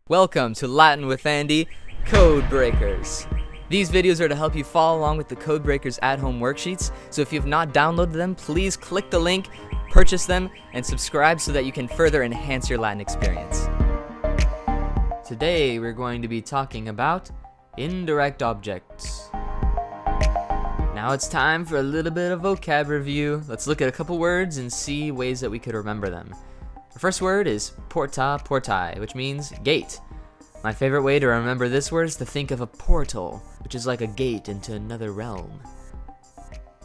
Welcome to Latin with Andy, Codebreakers. These videos are to help you follow along with the Codebreakers at-home worksheets, so if you have not downloaded them, please click the link, purchase them, and subscribe so that you can further enhance your Latin experience. Today we're going to be talking about indirect objects. Now it's time for a little bit of vocab review. Let's look at a couple words and see ways that we could remember them. The first word is porta, portae, which means gate. My favorite way to remember this word is to think of a portal, which is like a gate into another realm.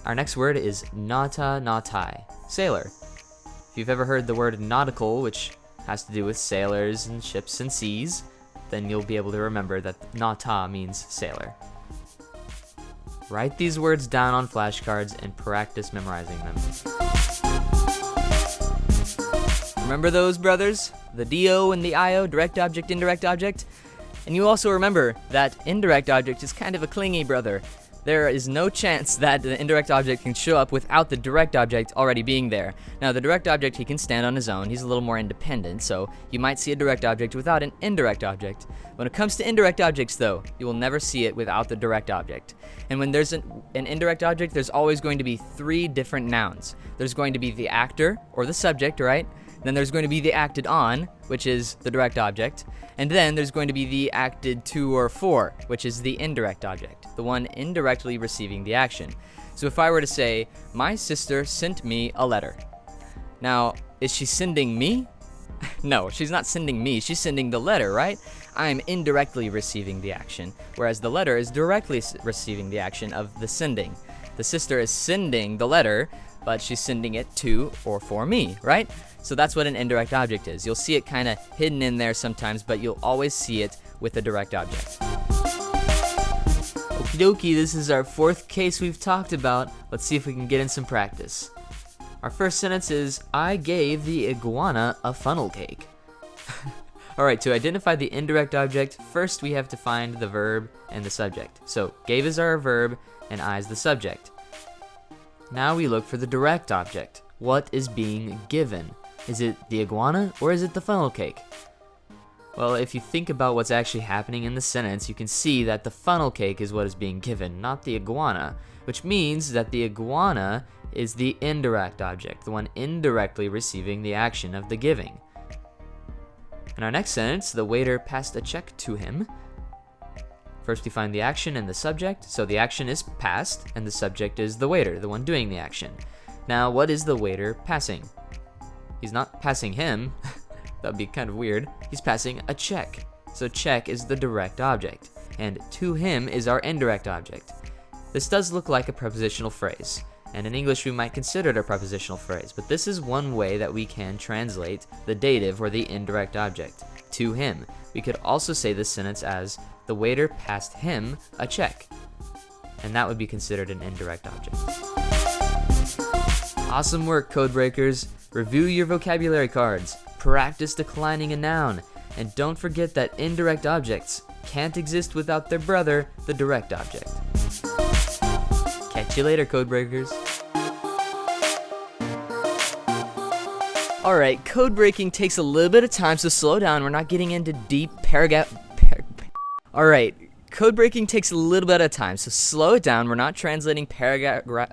Our next word is nauta, nautae, sailor. If you've ever heard the word nautical, which has to do with sailors and ships and seas, then you'll be able to remember that nauta means sailor. Write these words down on flashcards and practice memorizing them. Remember those, brothers? The DO and the IO, direct object, indirect object? And you also remember that indirect object is kind of a clingy brother. There is no chance that the indirect object can show up without the direct object already being there. Now, the direct object, he can stand on his own. He's a little more independent, so you might see a direct object without an indirect object. When it comes to indirect objects, though, you will never see it without the direct object. And when there's an indirect object, there's always going to be three different nouns. There's going to be the actor, or the subject, right? Then there's going to be the acted on, which is the direct object. And then there's going to be the acted to or for, which is the indirect object, the one indirectly receiving the action. So if I were to say, my sister sent me a letter. Now, is she sending me? No, she's not sending me, she's sending the letter, right? I'm indirectly receiving the action, whereas the letter is directly receiving the action of the sending. The sister is sending the letter, but she's sending it to or for me, right? So that's what an indirect object is. You'll see it kind of hidden in there sometimes, but you'll always see it with a direct object. Okie dokie, this is our fourth case we've talked about. Let's see if we can get in some practice. Our first sentence is, I gave the iguana a funnel cake. Alright, to identify the indirect object, first we have to find the verb and the subject. So, gave is our verb, and I is the subject. Now we look for the direct object. What is being given? Is it the iguana or is it the funnel cake? Well, if you think about what's actually happening in the sentence, you can see that the funnel cake is what is being given, not the iguana, which means that the iguana is the indirect object, the one indirectly receiving the action of the giving. In our next sentence, the waiter passed a check to him. First we find the action and the subject, so the action is passed, and the subject is the waiter, the one doing the action. Now, what is the waiter passing? He's not passing him, that'd be kind of weird. He's passing a check, so check is the direct object, and to him is our indirect object. This does look like a prepositional phrase, and in English we might consider it a prepositional phrase, but this is one way that we can translate the dative or the indirect object, to him. We could also say this sentence as, the waiter passed him a check, and that would be considered an indirect object. Awesome work, Codebreakers. Review your vocabulary cards, practice declining a noun, and don't forget that indirect objects can't exist without their brother, the direct object. Catch you later, Codebreakers. Alright, code breaking takes a little bit of time, so slow down. We're not getting into deep Alright, code breaking takes a little bit of time, so slow it down. We're not translating paragraph.